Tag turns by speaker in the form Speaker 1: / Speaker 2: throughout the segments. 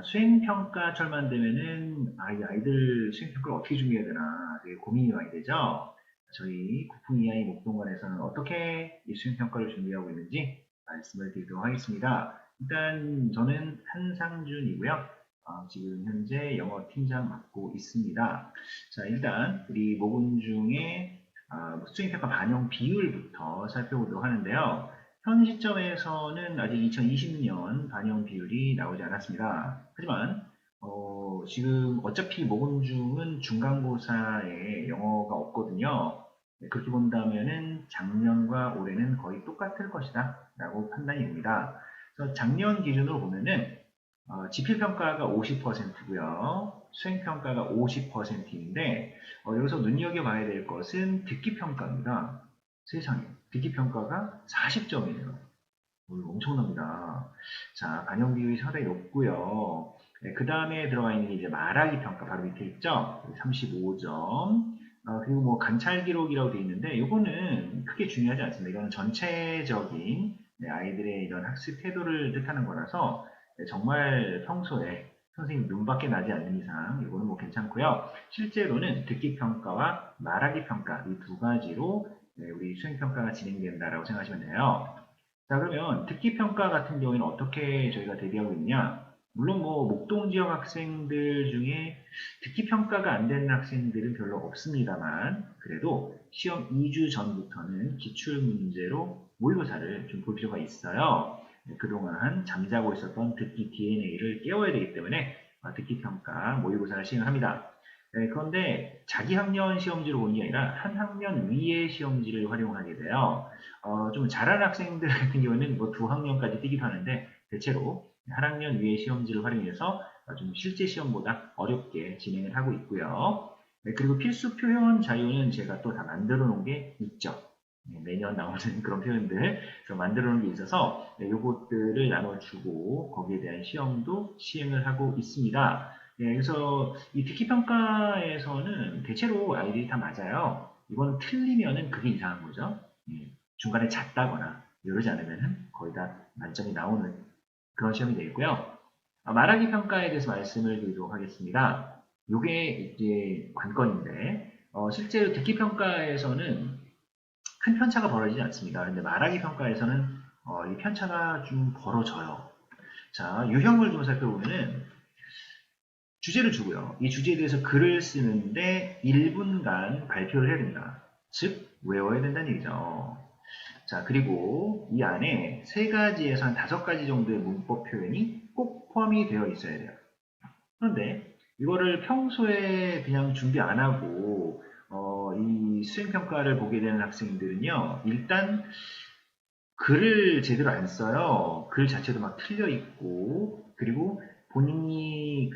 Speaker 1: 수행평가철만 되면은 이 아이들 수행평가를 어떻게 준비해야 되나 되게 고민이 많이 되죠. 저희 국풍 EI 목동관에서는 어떻게 이 수행평가를 준비하고 있는지 말씀을 드리도록 하겠습니다. 일단 저는 한상준이고요. 지금 현재 영어 팀장 맡고 있습니다. 자, 일단 우리 모금 중에 수행평가 반영 비율부터 살펴보도록 하는데요. 현 시점에서는 아직 2020년 반영 비율이 나오지 않았습니다. 하지만 지금 어차피 모금중은 중간고사에 영어가 없거든요. 네, 그렇게 본다면은 작년과 올해는 거의 똑같을 것이다 라고 판단이 됩니다. 그래서 작년 기준으로 보면은 지필평가가 50%고요. 수행평가가 50%인데 여기서 눈여겨봐야 될 것은 듣기평가입니다. 세상에 듣기평가가 40점이에요. 엄청납니다. 자, 반영 비율이 상당히 높고요. 네, 그 다음에 들어가 있는 게 이제 말하기 평가 바로 밑에 있죠. 35점. 그리고 뭐 관찰 기록이라고 되어 있는데 이거는 크게 중요하지 않습니다. 이거는 전체적인 아이들의 이런 학습 태도를 뜻하는 거라서 정말 평소에 선생님 눈밖에 나지 않는 이상 이거는 뭐 괜찮고요. 실제로는 듣기 평가와 말하기 평가 이 두 가지로 우리 수행 평가가 진행된다라고 생각하시면 돼요. 자, 그러면 듣기평가 같은 경우에는 어떻게 저희가 대비하고 있냐? 물론 뭐 목동 지역 학생들 중에 듣기평가가 안 되는 학생들은 별로 없습니다만 그래도 시험 2주 전부터는 기출문제로 모의고사를 좀 볼 필요가 있어요. 그동안 잠자고 있었던 듣기 DNA를 깨워야 되기 때문에 듣기평가 모의고사를 시행합니다. 그런데 자기 학년 시험지로 보는 게 아니라 한 학년 위의 시험지를 활용하게 돼요. 좀 잘하는 학생들 같은 경우에는 뭐 두 학년까지 뛰기도 하는데 대체로 한 학년 위의 시험지를 활용해서 좀 실제 시험보다 어렵게 진행을 하고 있고요. 네, 그리고 필수 표현 자료는 제가 또 다 만들어 놓은 게 있죠. 매년 나오는 그런 표현들 만들어 놓은 게 있어서 요것들을 나눠주고 거기에 대한 시험도 시행을 하고 있습니다. 그래서 이 듣기평가에서는 대체로 아이들이 다 맞아요. 이건 틀리면은 그게 이상한 거죠. 중간에 잤다거나 이러지 않으면 거의 다 만점이 나오는 그런 시험이 되겠고요. 말하기 평가에 대해서 말씀을 드리도록 하겠습니다. 이게 이제 관건인데 실제로 듣기 평가에서는 큰 편차가 벌어지지 않습니다. 그런데 말하기 평가에서는 이 편차가 좀 벌어져요. 자, 유형을 좀 살펴보면은 주제를 주고요. 이 주제에 대해서 글을 쓰는데 1분간 발표를 해야 됩니다. 즉, 외워야 된다는 얘기죠. 자, 그리고 이 안에 세 가지에서 한 다섯 가지 정도의 문법 표현이 꼭 포함이 되어 있어야 돼요. 그런데 이거를 평소에 그냥 준비 안 하고 이 수행평가를 보게 되는 학생들은요. 일단 글을 제대로 안 써요. 글 자체도 막 틀려 있고 그리고 본인이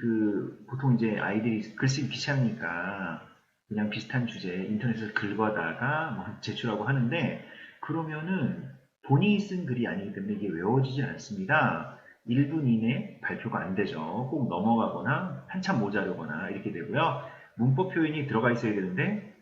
Speaker 1: 보통 이제 아이들이 글쓰기 귀찮으니까 그냥 비슷한 주제 인터넷에서 긁어다가 뭐 제출하고 하는데 그러면은 본인이 쓴 글이 아니기 때문에 이게 외워지지 않습니다. 1분 이내 발표가 안 되죠. 꼭 넘어가거나 한참 모자르거나 이렇게 되고요. 문법 표현이 들어가 있어야 되는데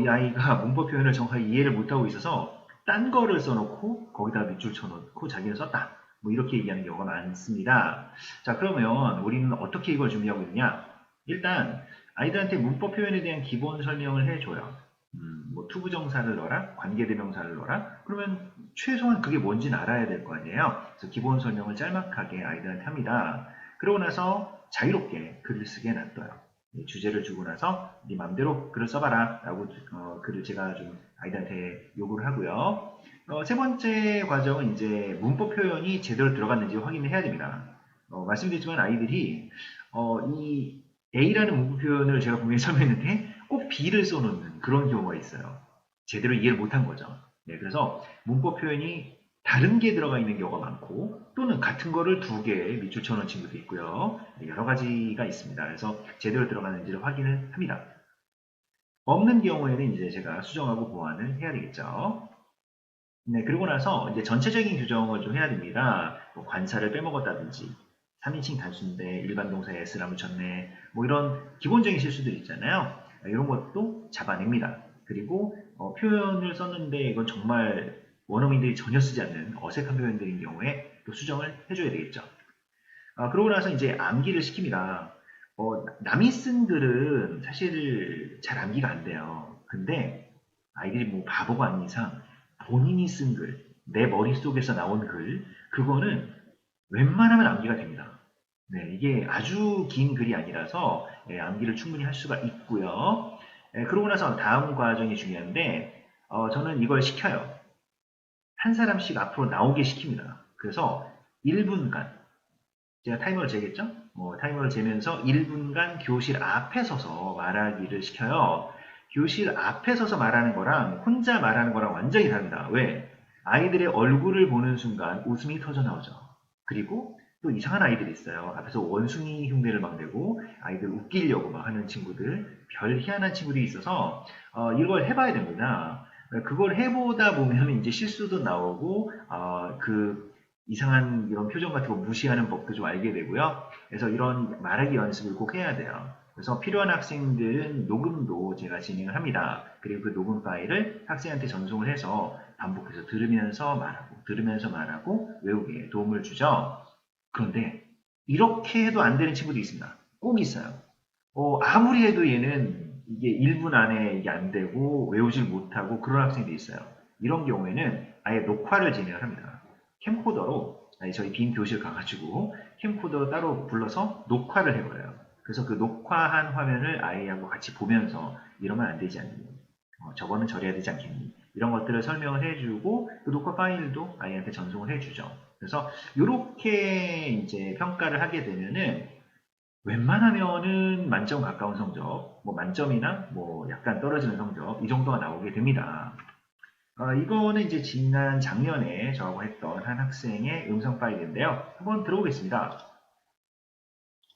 Speaker 1: 이 아이가 문법 표현을 정확하게 이해를 못하고 있어서 딴 거를 써놓고 거기다 밑줄 쳐놓고 자기는 썼다. 뭐 이렇게 얘기하는 경우가 많습니다. 자, 그러면 우리는 어떻게 이걸 준비하고 있냐? 일단 아이들한테 문법 표현에 대한 기본 설명을 해줘요. 뭐 투부정사를 넣어라, 관계대명사를 넣어라. 그러면 최소한 그게 뭔지는 알아야 될 거 아니에요. 그래서 기본 설명을 짤막하게 아이들한테 합니다. 그러고 나서 자유롭게 글을 쓰게 놔둬요. 주제를 주고 나서 네 맘대로 글을 써봐라 라고 글을 제가 좀 아이들한테 요구를 하고요. 세 번째 과정은 이제 문법 표현이 제대로 들어갔는지 확인을 해야 됩니다. 말씀드렸지만 아이들이 이 A라는 문법 표현을 제가 분명히 설명했는데 꼭 B를 써놓는 그런 경우가 있어요. 제대로 이해를 못한 거죠. 네, 그래서 문법 표현이 다른 게 들어가 있는 경우가 많고 또는 같은 거를 두 개 밑줄 쳐놓은 친구도 있고요. 네, 여러 가지가 있습니다. 그래서 제대로 들어가는지를 확인을 합니다. 없는 경우에는 이제 제가 수정하고 보완을 해야 되겠죠. 네, 그러고 나서 이제 전체적인 규정을 좀 해야 됩니다. 뭐 관사를 빼먹었다든지, 3인칭 단수인데 일반 동사에 S라 붙였네, 뭐 이런 기본적인 실수들 있잖아요. 이런 것도 잡아냅니다. 그리고 표현을 썼는데 이건 정말 원어민들이 전혀 쓰지 않는 어색한 표현들인 경우에 또 수정을 해줘야 되겠죠. 그러고 나서 이제 암기를 시킵니다. 남이 쓴 글은 사실 잘 암기가 안 돼요. 근데 아이들이 뭐 바보가 아닌 이상 본인이 쓴 글, 내 머릿속에서 나온 글, 그거는 웬만하면 암기가 됩니다. 네, 이게 아주 긴 글이 아니라서 암기를 충분히 할 수가 있고요. 그러고 나서 다음 과정이 중요한데 저는 이걸 시켜요. 한 사람씩 앞으로 나오게 시킵니다. 그래서 1분간 제가 타이머를 재겠죠? 타이머를 재면서 1분간 교실 앞에 서서 말하기를 시켜요. 교실 앞에 서서 말하는 거랑 혼자 말하는 거랑 완전히 다릅니다. 왜? 아이들의 얼굴을 보는 순간 웃음이 터져 나오죠. 그리고 또 이상한 아이들이 있어요. 앞에서 원숭이 흉내를 막 내고 아이들 웃기려고 막 하는 친구들, 별 희한한 친구들이 있어서 이걸 해봐야 됩니다. 그걸 해보다 보면 이제 실수도 나오고 그 이상한 이런 표정 같은 거 무시하는 법도 좀 알게 되고요. 그래서 이런 말하기 연습을 꼭 해야 돼요. 그래서 필요한 학생들은 녹음도 제가 진행을 합니다. 그리고 그 녹음 파일을 학생한테 전송을 해서 반복해서 들으면서 말하고 외우기에 도움을 주죠. 그런데 이렇게 해도 안 되는 친구도 있습니다. 꼭 있어요. 아무리 해도 얘는 이게 1분 안에 이게 안 되고 외우질 못하고 그런 학생들이 있어요. 이런 경우에는 아예 녹화를 진행을 합니다. 캠코더로 저희 빈 교실 가가지고 캠코더 따로 불러서 녹화를 해버려요. 그래서 그 녹화한 화면을 아이하고 같이 보면서 이러면 안 되지 않니? 저거는 저래야 되지 않겠니? 이런 것들을 설명을 해주고 그 녹화 파일도 아이한테 전송을 해주죠. 그래서 이렇게 이제 평가를 하게 되면은 웬만하면은 만점 가까운 성적, 뭐 만점이나 뭐 약간 떨어지는 성적 이 정도가 나오게 됩니다. 이거는 이제 지난 작년에 저하고 했던 한 학생의 음성 파일인데요. 한번 들어보겠습니다.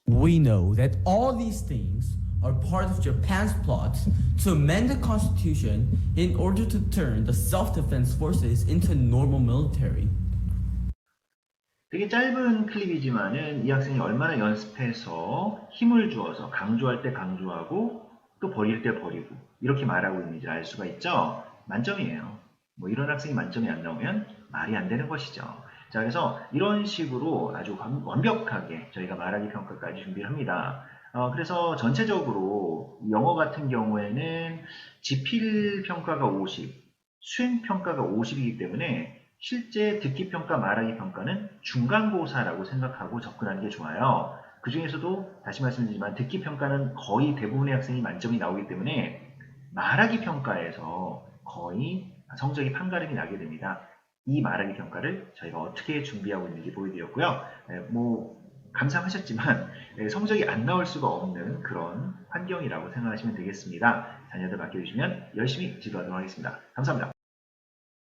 Speaker 2: We know that all these things are part of Japan's plot to amend the constitution in order to turn the self-defense forces into normal military.
Speaker 1: 되게 짧은 클립이지만은 이 학생이 얼마나 연습해서 힘을 주어서 강조할 때 강조하고 또 버릴 때 버리고 이렇게 말하고 있는지 알 수가 있죠. 만점이에요. 뭐 이런 학생이 만점이 안 나오면 말이 안 되는 것이죠. 자, 그래서 이런 식으로 아주 완벽하게 저희가 말하기 평가까지 준비를 합니다. 그래서 전체적으로 영어 같은 경우에는 지필 평가가 50, 수행 평가가 50이기 때문에 실제 듣기 평가, 말하기 평가는 중간고사라고 생각하고 접근하는 게 좋아요. 그 중에서도 다시 말씀드리지만 듣기 평가는 거의 대부분의 학생이 만점이 나오기 때문에 말하기 평가에서 거의 성적이 판가름이 나게 됩니다. 이 말하기 평가를 저희가 어떻게 준비하고 있는지 보여드렸고요. 뭐 감상하셨지만 성적이 안 나올 수가 없는 그런 환경이라고 생각하시면 되겠습니다. 자녀들 맡겨주시면 열심히 지도하도록 하겠습니다. 감사합니다.